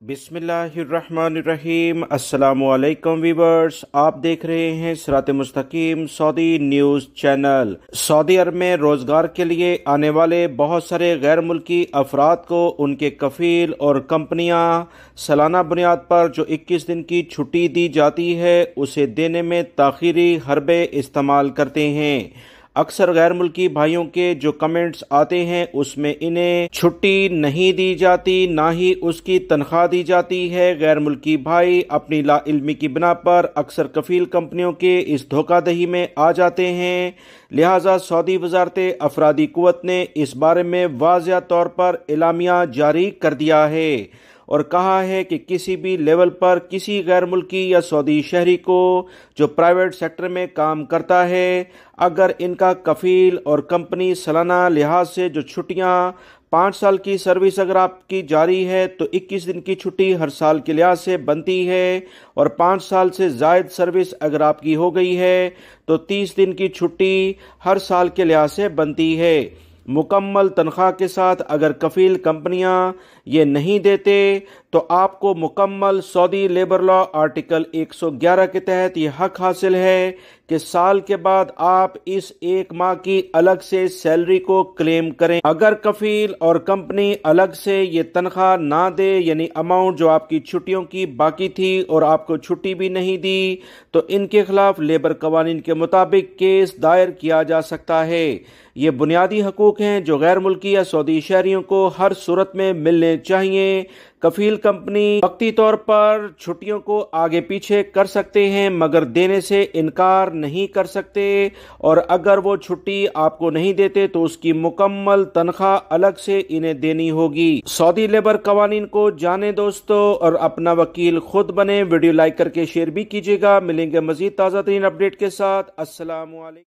बिस्मिल्लाहिर्रहमानिर्रहीम। अस्सलामुअलैकुम वीवर्स, आप देख रहे हैं सिरात मुस्तकीम सऊदी न्यूज़ चैनल। सऊदी अरब में रोज़गार के लिए आने वाले बहुत सारे गैर मुल्की अफराद को उनके कफ़ील और कंपनियां सालाना बुनियाद पर जो 21 दिन की छुट्टी दी जाती है उसे देने में ताख़ीरी हरबे इस्तेमाल करते हैं। अक्सर गैर मुल्की भाइयों के जो कमेंट्स आते हैं उसमें इन्हें छुट्टी नहीं दी जाती, ना ही उसकी तनख्वाह दी जाती है। गैर मुल्की भाई अपनी लाइल्मी की बिना पर अक्सर कफील कंपनियों के इस धोखाधही में आ जाते हैं। लिहाजा सऊदी वजारत अफरादी कुव्वत ने इस बारे में वाज़िया तौर पर एलामिया जारी कर दिया है और कहा है कि किसी भी लेवल पर किसी गैर मुल्की या सऊदी शहरी को जो प्राइवेट सेक्टर में काम करता है, अगर इनका कफील और कंपनी सालाना लिहाज से जो छुट्टियां 5 साल की सर्विस अगर आपकी जारी है तो 21 दिन की छुट्टी हर साल के लिहाज से बनती है, और 5 साल से ज़ायद सर्विस अगर आपकी हो गई है तो 30 दिन की छुट्टी हर साल के लिहाज से बनती है। मुकम्मल तनख्वाह के साथ अगर कफील कंपनियां ये नहीं देते तो आपको मुकम्मल सऊदी लेबर लॉ आर्टिकल 111 के तहत ये हक हासिल है कि साल के बाद आप इस 1 माह की अलग से सैलरी को क्लेम करें। अगर कफील और कंपनी अलग से ये तनख्वाह ना दे, यानी अमाउंट जो आपकी छुट्टियों की बाकी थी और आपको छुट्टी भी नहीं दी, तो इनके खिलाफ लेबर कवानीन के मुताबिक केस दायर किया जा सकता है। ये बुनियादी हकूक हैं जो गैर मुल्की या सऊदी शहरियों को हर सूरत में मिलने चाहिए। कफील कंपनी वक्ती तौर पर छुट्टियों को आगे पीछे कर सकते हैं मगर देने से इनकार नहीं कर सकते, और अगर वो छुट्टी आपको नहीं देते तो उसकी मुकम्मल तनख्वाह अलग से इन्हें देनी होगी। सऊदी लेबर कवानीन को जाने दोस्तों और अपना वकील खुद बने। वीडियो लाइक करके शेयर भी कीजिएगा। मिलेंगे मजीद ताज़ा तरीन अपडेट के साथ। अस्सलामु अलैकुम।